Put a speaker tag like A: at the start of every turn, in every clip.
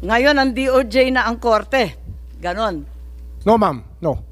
A: Ngayon, ang DOJ na ang korte. Ganon.
B: No, ma'am. No.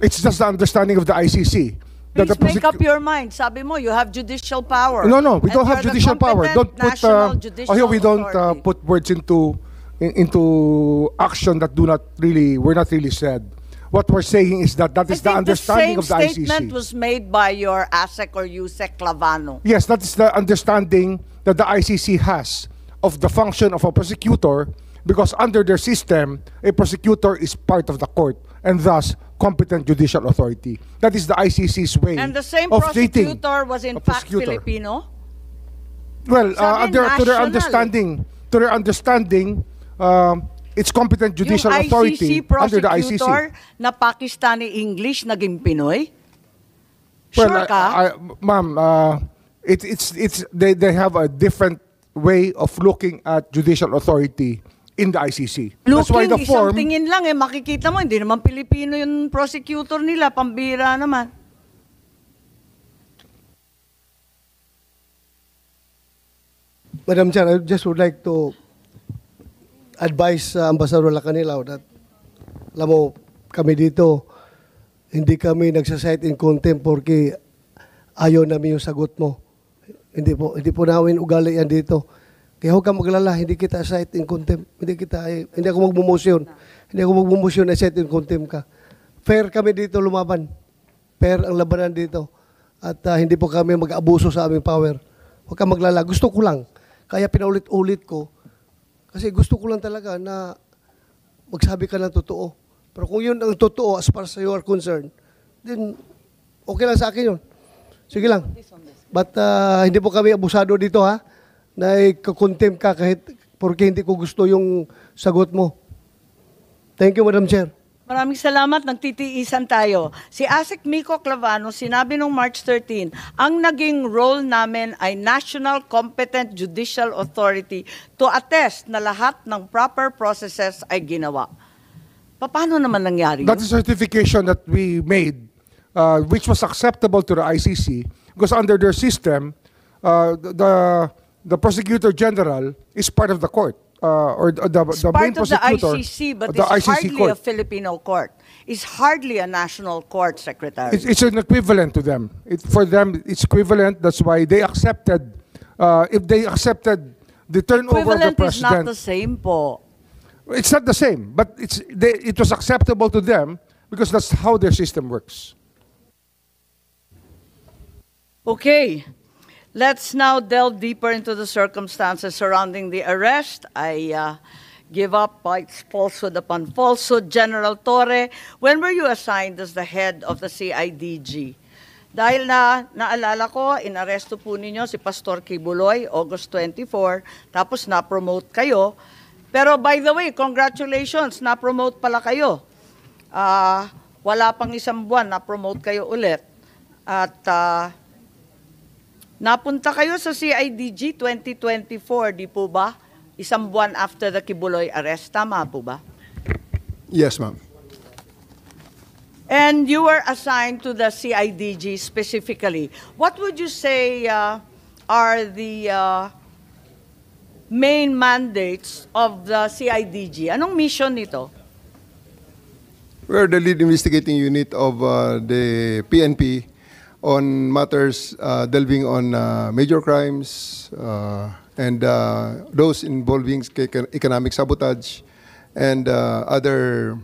B: It's just the understanding of the ICC. that the
A: Please make up your mind. Sabi mo, you have judicial power.
B: No, no, we don't have
A: And you're the
B: judicial power. Don't
A: competent
B: put
A: national judicial
B: here we don't
A: authority.
B: put words into action that were not really said. What we're saying is that is the understanding of the
A: same statement
B: ICC.
A: was made by your ASEC or USEC Clavano.
B: Yes, that is the understanding that the ICC has of the function of a prosecutor, because under their system, a prosecutor is part of the court and thus competent judicial authority. That is the ICC's way
A: And the same
B: of treating
A: prosecutor was in
B: a
A: fact
B: prosecutor.
A: Filipino?
B: Well,
A: Sabi,
B: to their
A: national.
B: understanding, it's competent judicial
A: Yung
B: authority
A: ICC
B: under the ICC.
A: prosecutor na Pakistani English naging Pinoy?
B: Well,
A: Sure ka?
B: ma'am, they have a different way of looking at judicial authority in the ICC. That's why the
A: Looking,
B: form.
A: isang tingin lang makikita mo, hindi naman Pilipino yung prosecutor nila, pambira naman.
C: Madam Chair, I just would like to advise Ambassador Lacanilaw that, alam mo, kami dito, hindi kami nagsasite in contempt porque ayaw namin yung sagot mo. Hindi po namin ugali yan dito. Kaya huwag kang maglala, hindi kita cite in contempt. Hindi ako magmumosyon. Hindi ako magmumosyon na cite in contempt ka. Fair kami dito lumaban. Fair ang labanan dito. At hindi po kami mag-abuso sa aming power. Huwag kang maglala. Gusto ko lang. Kaya pinaulit-ulit ko. Kasi gusto ko lang talaga na magsabi ka ng totoo. Pero kung yun ang totoo as far as you are concerned, then okay lang sa akin yun. Sige lang. But hindi po kami abusado dito ha. Na ikakontempt ka kahit porque hindi ko gusto yung sagot mo. Thank you, Madam Chair.
A: Maraming salamat, nagtitiisan tayo. Si ASEC Miko Clavano, sinabi nung March 13, ang naging role namin ay National Competent Judicial Authority to attest na lahat ng proper processes ay ginawa. Paano naman nangyari
B: That
A: yun?
B: is certification that we made, which was acceptable to the ICC, because under their system, the prosecutor general is part of the court, or the
A: It's
B: main
A: part of the
B: prosecutor.
A: ICC, but
B: the
A: it's
B: ICC
A: hardly
B: court.
A: a Filipino court. It's hardly a national court, Secretary.
B: It's an equivalent to them. For them, it's equivalent. That's why they accepted. If they accepted the turnover of the
A: Equivalent is not
B: president,
A: the same po.
B: it's not the same. But it was acceptable to them because that's how their system works.
A: Okay. Let's now delve deeper into the circumstances surrounding the arrest. I give up bites falsehood upon falsehood. General Torre, when were you assigned as the head of the CIDG? Dahil naalala ko, inaresto po ninyo si Pastor Kibuloy, August 24, tapos na-promote kayo. Pero by the way, congratulations, na-promote pala kayo. Wala pang isang buwan, na-promote kayo ulit. At napunta kayo sa CIDG 2024, di po ba? Isang buwan after the Kibuloy arrest, tama po ba?
D: Yes, ma'am.
A: And you were assigned to the CIDG specifically. What would you say are the main mandates of the CIDG? Anong mission nito?
D: We're the lead investigating unit of the PNP on matters delving on major crimes and those involving economic sabotage and other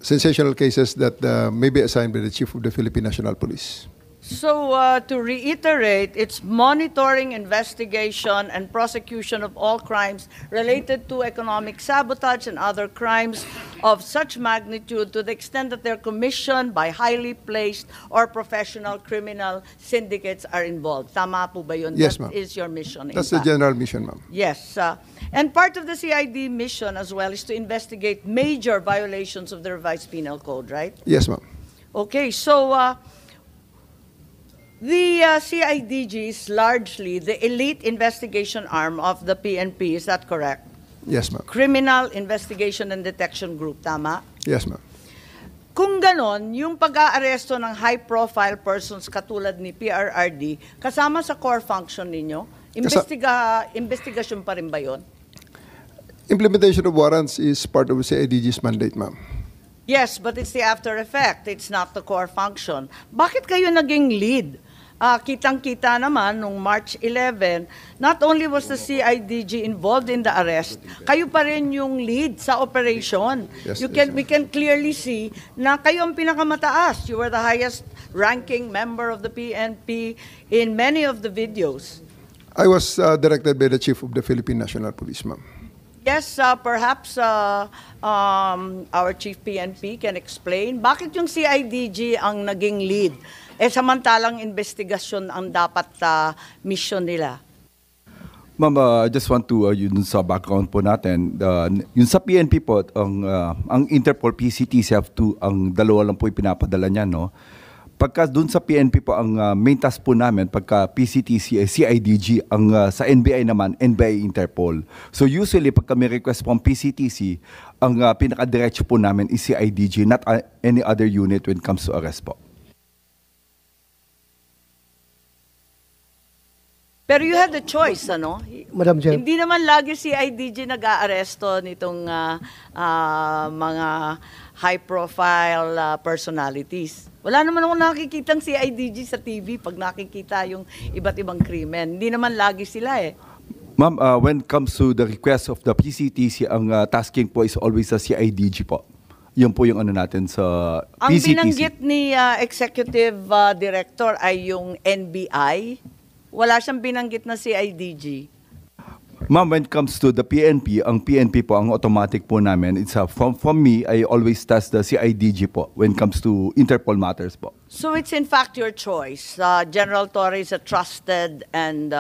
D: sensational cases that may be assigned by the Chief of the Philippine National Police.
A: So, to reiterate, it's monitoring, investigation, and prosecution of all crimes related to economic sabotage and other crimes of such magnitude to the extent that they're commissioned by highly placed or professional criminal syndicates are involved. Tama po ba yun?
D: Yes, ma'am.
A: That is your mission. in
D: That's the
A: fact.
D: general mission, ma'am.
A: Yes. And part of the CID mission as well is to investigate major violations of the revised penal code, right?
D: Yes, ma'am.
A: Okay, so the CIDG is largely the elite investigation arm of the PNP, is that correct?
D: Yes, ma'am.
A: Criminal Investigation and Detection Group, tama?
D: Yes, ma'am.
A: Kung ganon, yung pag-aaresto ng high-profile persons katulad ni PRRD, kasama sa core function ninyo, investigasyon pa rin ba yun?
D: Implementation of warrants is part of CIDG's mandate, ma'am.
A: Yes, but it's the after effect. It's not the core function. Bakit kayo naging lead? Kitang-kita naman nung March 11, not only was the CIDG involved in the arrest, kayo pa rin yung lead sa operation.
D: Yes,
A: We can clearly see na kayo ang pinakamataas. You were the highest ranking member of the PNP in many of the videos.
D: I was directed by the Chief of the Philippine National Police, ma'am.
A: Yes, perhaps our Chief PNP can explain bakit yung CIDG ang naging lead samantalang investigasyon ang dapat mission nila.
E: Ma'am, I just want to, yun sa background po natin, yun sa PNP po, ang Interpol, PCTC, ang dalawa lang po ipinapadala niya, no? Pagka dun sa PNP po, ang main task po namin, pagka PCTC, CIDG, ang sa NBI naman, NBI Interpol. So usually, pagka may request po ang PCTC, ang pinaka-diretso po namin is CIDG, not any other unit when it comes to arrest po.
A: Pero you had the choice, ano?
C: Madam Chair.
A: Hindi naman lagi CIDG nag-aaresto nitong mga high-profile personalities. Wala naman ako nakikitang CIDG sa TV pag nakikita yung iba't ibang krimen. Hindi naman lagi sila eh.
E: Ma'am, when it comes to the request of the PCTC, ang tasking po is always sa CIDG po. Yun po yung ano natin sa
A: Ang
E: PCTC.
A: binanggit ni Executive Director ay yung NBI. Wala siyang binanggit na CIDG.
E: Ma'am, when it comes to the PNP, ang PNP po, ang automatic po namin, it's from me, I always task the CIDG po when it comes to Interpol matters po.
A: So it's in fact your choice. General Torre is a trusted and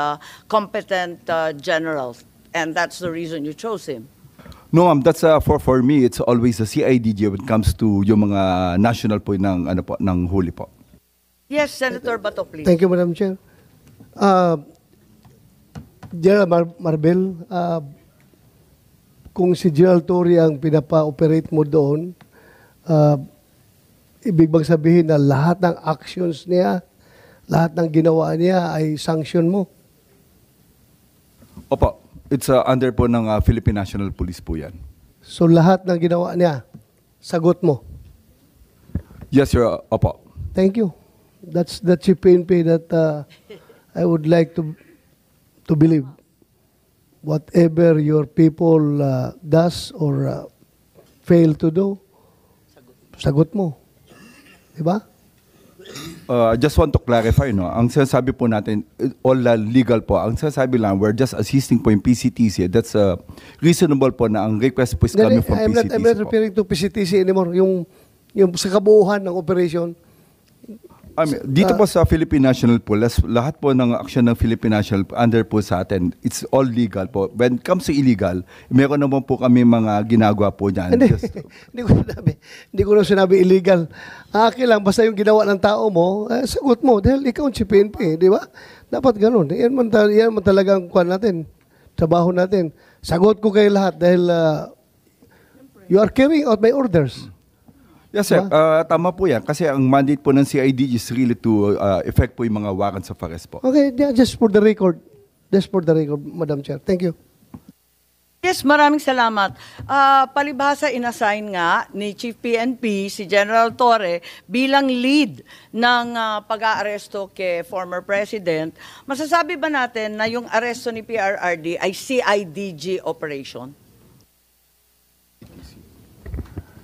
A: competent general, and that's the reason you chose him.
E: No, ma'am, that's for me, it's always the CIDG when it comes to yung mga national po ng, ano po, ng huli po.
A: Yes, Senator Bato, please.
C: Thank you, Madam Chair. General Marbel, kung si General Torre ang pinapa-operate mo doon, ibig bang sabihin na lahat ng actions niya, lahat ng ginawa niya ay sanction mo?
E: Opo, it's under po ng Philippine National Police po yan.
C: So lahat ng ginawa niya, sagot mo?
E: Yes, sir, opo.
C: Thank you. That's the chief PNP that I would like to believe. Whatever your people does or fail to do, sagot mo. Diba?
E: Just want to clarify, no? Ang sinasabi po natin, all legal po. Ang sinasabi lang, we're just assisting po yung PCTC. That's reasonable po na ang request po is coming from PCTC
C: I'm not
E: po.
C: referring to PCTC anymore. Yung sa kabuuhan ng operation.
E: Dito po sa Philippine National Police, lahat po ng action ng Philippine National under po sa atin, it's all legal po. When it comes to illegal, meron naman po kami mga ginagawa po dyan.
C: Hindi ko na sinabi illegal. Akin lang, basta yung ginawa ng tao mo, sagot mo. Dahil ikaw ang PNP, di ba? Dapat ganun. Yan man talagang kuhan natin. Trabaho natin. Sagot ko kayo lahat dahil you are carrying out my orders.
E: Yes, sir. Tama po yan. Kasi ang mandate po ng CIDG is really to effect po yung mga warrants of arrest po.
C: Okay, just for the record. Just for the record, Madam Chair. Thank you.
A: Yes, maraming salamat. Palibhasa inassign nga ni Chief PNP si General Torre bilang lead ng pag-aaresto kay former President. Masasabi ba natin na yung aresto ni PRRD ay CIDG operation?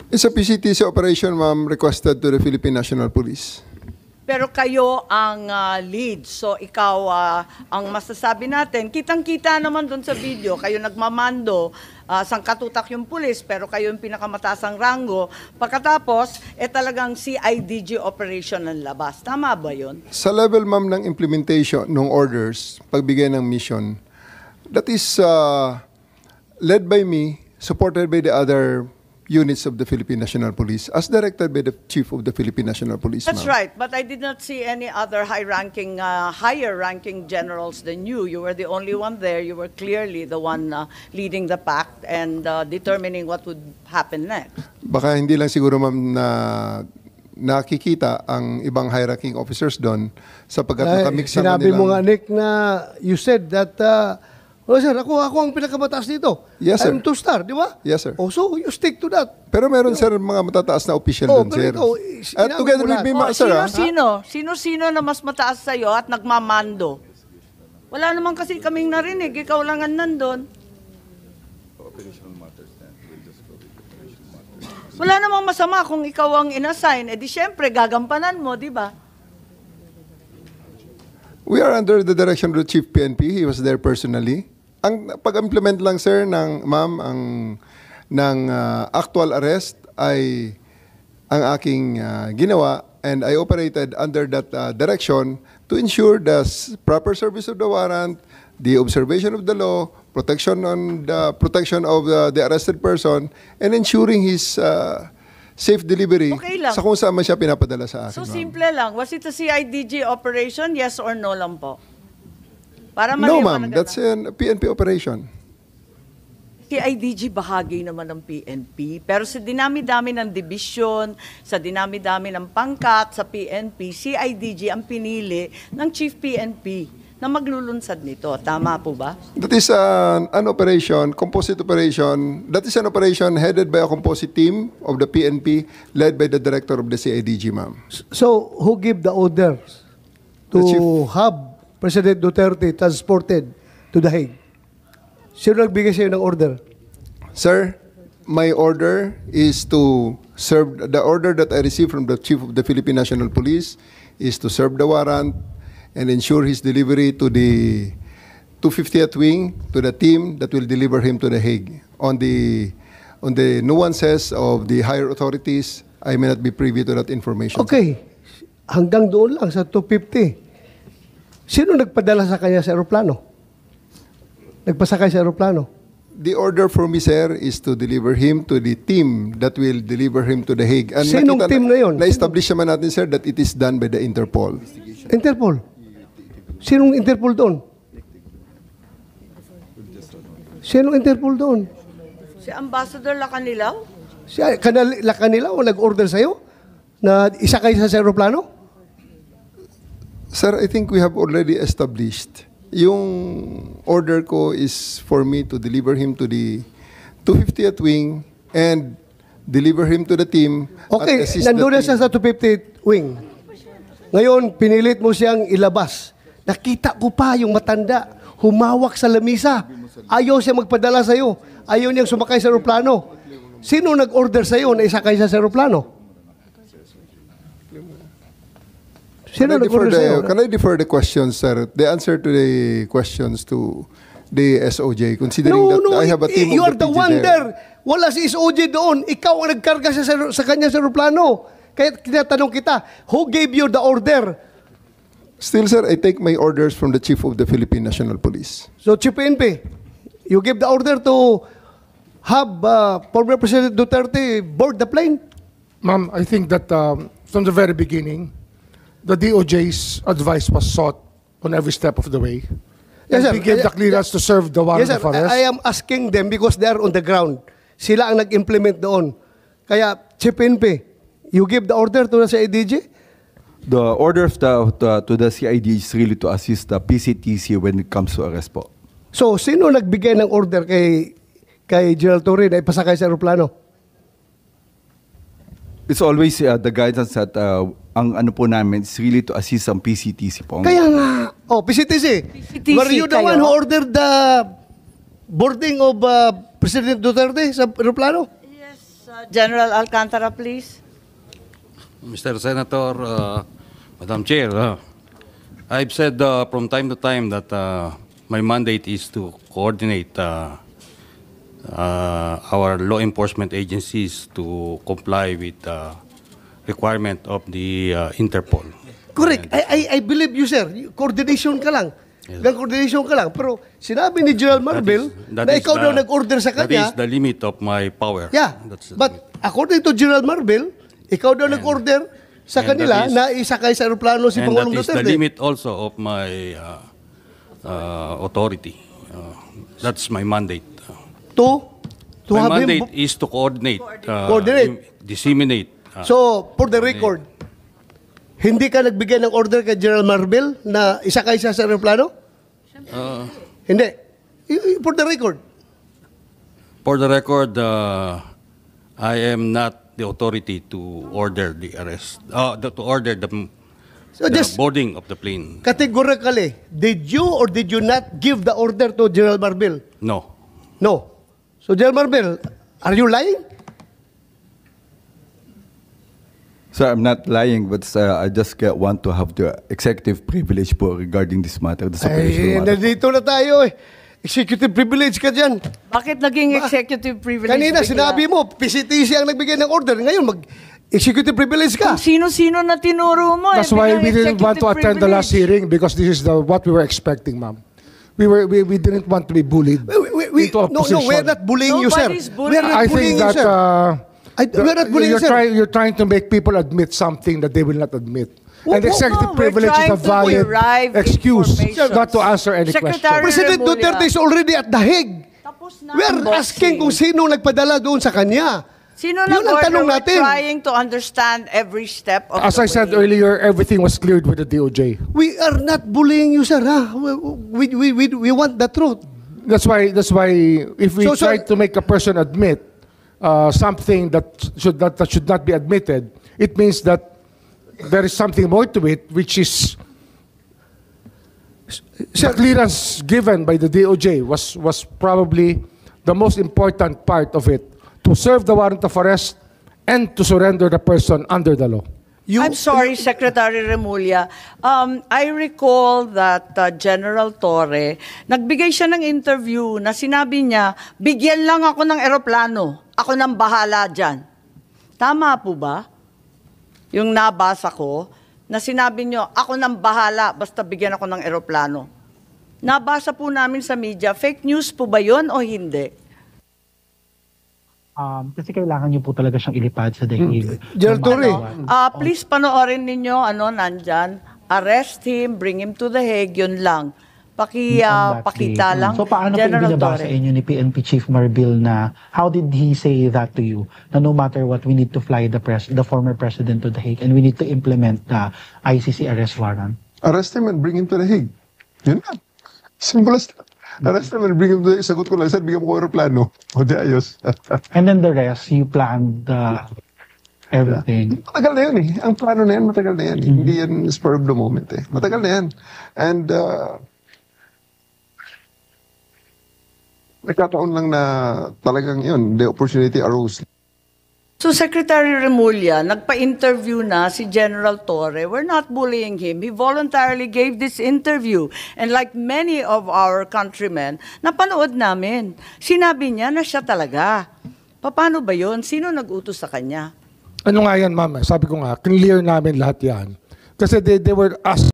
D: It's a PCTC operation, ma'am, requested to the Philippine National Police.
A: Pero kayo ang lead. So ikaw ang masasabi natin. Kitang-kita naman doon sa video, kayo nagmamando, sangkatutak yung pulis, pero kayo yung pinakamatasang rango. Pagkatapos, talagang CIDG operation ang labas. Tama ba yun?
D: Sa level, ma'am, ng implementation ng orders, pagbigay ng mission, that is led by me, supported by the other units of the Philippine National Police, as directed by the Chief of the Philippine National Police.
A: That's right, but I did not see any other higher-ranking generals than you. You were the only one there. You were clearly the one leading the pack and determining what would happen next.
D: Baka hindi lang siguro, ma'am, na nakikita ang ibang high-ranking officers doon sapagkat nakamix
C: Sinabi mo nga, Nick, na you said that Oh, sir, ako ang pinakamataas dito.
D: Yes, sir.
C: I'm 2-star, di ba?
D: Yes, sir.
C: Oh, so you stick to that.
D: Pero meron, sir, mga matataas na official
C: Oh,
D: dun, sir.
C: pero ikaw,
D: At
C: sinabi
D: together
C: mo
D: with me,
C: lahat.
D: sir, ah.
A: Sino-sino na mas mataas sa'yo at nagmamando? Wala naman kasi kaming narinig. Ikaw lang ang nandun. Wala namang masama kung ikaw ang inassign. Eh di syempre, gagampanan mo, di ba?
D: We are under the direction of the Chief PNP. He was there personally. Ang pag-implement lang, sir, ng actual arrest ay ang aking ginawa, and I operated under that direction to ensure the proper service of the warrant, the observation of the law, protection of the arrested person, and ensuring his safe delivery
A: Okay lang.
D: sa kung saan man siya pinapadala sa akin.
A: So
D: ma'am.
A: simple lang. Was it a CIDG operation? Yes or no lang po? Para
D: No,
A: maliwanag
D: ma'am. That's a PNP operation.
A: CIDG bahagi naman ng PNP, pero sa dinami-dami ng division, sa dinami-dami ng pangkat sa PNP, CIDG ang pinili ng Chief PNP na maglulunsad nito. Tama po ba?
D: That is an operation, composite operation. That is an operation headed by a composite team of the PNP led by the director of the CIDG, ma'am.
C: So, who gave the orders to
D: The chief.
C: have President Duterte transported to The Hague? Sino nagbigay sa'yo ng order?
D: Sir, my order is to serve, the order that I received from the Chief of the Philippine National Police is to serve the warrant and ensure his delivery to the 250th Wing, to the team that will deliver him to The Hague. On the nuances of the higher authorities, I may not be privy to that information.
C: Okay. Hanggang doon lang sa 250. Sino nagpadala sa kanya sa aeroplano? Nagpasakay sa aeroplano?
D: The order for me, sir, is to deliver him to the team that will deliver him to The Hague. And
C: Sinong team na yun?
D: Na-establish naman natin, sir, that it is done by the Interpol.
C: Interpol. Sinong Interpol doon? Sinong Interpol doon?
A: Si Ambassador Lacanilaw?
C: Siya, kanila o nag-order sa'yo na isakay sa aeroplano?
D: Sir, I think we have already established. Yung order ko is for me to deliver him to the 250th Wing and deliver him to the team.
C: Okay,
D: at assist the
C: nandun na
D: team.
C: siya sa 250th Wing. Ngayon, pinilit mo siyang ilabas. Nakita ko pa yung matanda, humawak sa lamisa. Ayaw siya magpadala sa'yo. Ayaw niyang sumakay sa aeroplano. Sino nag-order sa'yo na isakay siya sa aeroplano? Sino nag-order sa'yo?
D: Can I defer the questions, sir? The answer to the questions to the SOJ, considering that I have a team
C: you
D: of
C: are the
D: PG
C: one
D: there.
C: there. Wala si SOJ doon. Ikaw ang nagkarga sa kanya sa aeroplano. Kaya tinatanong kita, who gave you the order?
D: Still, sir, I take my orders from the Chief of the Philippine National Police.
C: So, Chief PNP, you give the order to have former President Duterte board the plane?
B: Ma'am, I think that from the very beginning, the DOJ's advice was sought on every step of the way.
C: Yes,
B: And
C: sir.
B: we gave the clearance to serve the warrant
C: Yes, sir.
B: of arrest.
C: I am asking them because they are on the ground. Sila ang nag-implement doon. Kaya, Chief PNP, you give the order to the CIDG?
E: The order of to the CID is really to assist the PCTC when it comes to arrest po.
C: So, sino nagbigay ng order kay General Torre na ipasakay sa aeroplano?
E: It's always the guidance that ang ano po namin is really to assist ang PCTC po.
C: Kaya nga, PCTC.
A: PCTC
C: Were you the
A: kayo?
C: one who ordered the boarding of President Duterte sa aeroplano?
A: Yes. General Alcantara, please.
F: Mr. Senator, Madam Chair, I've said from time to time that my mandate is to coordinate our law enforcement agencies to comply with the requirement of the Interpol.
C: Correct. I believe you, sir. Coordination ka lang. Coordination ka lang. Pero sinabi ni General Marvel na ikaw daw nag-order sa kanya.
F: That is the limit of my power.
C: Yeah.
F: That's the
C: But
F: limit.
C: according to General Marvel, ikaw daw nag-order sa
F: and
C: kanila
F: that is-
C: na isakay sa aeroplano si
F: And that
C: Pangulong
F: is the
C: Duterte.
F: limit also of my authority. That's my mandate.
C: To
F: My
C: have him.
F: mandate is to coordinate,
C: Coordinate.
F: disseminate.
C: So, for the record, hindi ka nagbigay ng order kay General Marvel na isakay siya sa aeroplano? Hindi. For the record.
F: For the record, I am not the authority to order the arrest, to order the
C: So just
F: boarding of the plane.
C: categorically, did you or did you not give the order to General Marbil?
F: No.
C: No. So General Marbil, are you lying?
E: Sir, I'm not lying, but I just want to have the executive privilege po regarding this matter, this
C: Ay,
E: operational matter.
C: nandito na tayo eh. Executive privilege ka dyan.
A: Bakit naging executive privilege?
C: Kanina
A: bigla?
C: sinabi mo, PCTC ang nagbigay ng order. Ngayon, mag-executive privilege ka.
A: Kung sino-sino na tinuro mo.
B: That's why we didn't want to attend the last hearing because this is what we were expecting, ma'am. We didn't want to be bullied into a
C: No,
B: position.
C: we're not bullying you, sir.
A: Nobody's bullying.
C: We're not
B: I
C: bullying
B: think
C: you,
B: that
C: sir. We're not bullying you, sir.
B: you're trying to make people admit something that they will not admit. And
C: No,
B: executive
A: we're
B: privilege is a
A: trying to
B: valid
A: derive
B: excuse
A: information.
B: not to answer any
A: Secretary
B: question.
C: President
A: Remulla.
C: Duterte is already at The Hague.
A: Tapos na
C: We're
A: ang
C: asking
A: boxing.
C: kung sino nagpadala doon sa kanya.
A: Sino
C: Yun ang
A: nag-order?
C: tanong
A: We're
C: natin.
A: trying to understand every step of
B: As
A: the
B: I said
A: way.
B: earlier, everything was cleared with the DOJ.
C: We are not bullying you, sir. Ha? We want the truth.
B: That's why if we
C: So, sir-
B: try to make a person admit something that should not be admitted, it means that there is something more to it, which is the clearance given by the DOJ was probably the most important part of it, to serve the warrant of arrest and to surrender the person under the law.
A: I'm sorry, Secretary Remulla. I recall that General Torre, nagbigay siya ng interview na sinabi niya, bigyan lang ako ng eroplano. Ako nang bahala dyan. Tama po ba? Yung nabasa ko, na sinabi niyo, ako nang bahala, basta bigyan ako ng eroplano. Nabasa po namin sa media, fake news po ba yun o hindi?
G: Kasi kailangan niyo po talaga siyang ilipad sa dahil.
C: General Torre,
A: Please panoorin ninyo, nandyan, arrest him, bring him to the Hague, yun lang. Pakita lang.
G: So paano po
A: General
G: binabasa
A: Torre.
G: inyo ni PNP Chief Marbil na how did he say that to you? Na no matter what, we need to fly the former president to the Hague and we need to implement the ICC arrest warrant.
D: Arrest him and bring him to the Hague. Yun lang. Simple as that. Arrest him and bring him to the Hague. Sagot ko lang, sir, bigyan mo ko aeroplano. O di ayos.
G: And then the rest, you planned everything.
D: Matagal na yun eh. Ang plano na yan, matagal na yan. Hindi yan spur of the moment eh. Matagal na yan. And nagkataon lang na talagang yun, the opportunity arose.
A: So Secretary Remulla, nagpa-interview na si General Torre. We're not bullying him. He voluntarily gave this interview. And like many of our countrymen, napanood namin. Sinabi niya na siya talaga. Paano ba yun? Sino nag-utos sa kanya?
B: Ano nga yan, ma'am? Sabi ko nga, clear namin lahat yan. Kasi they were asked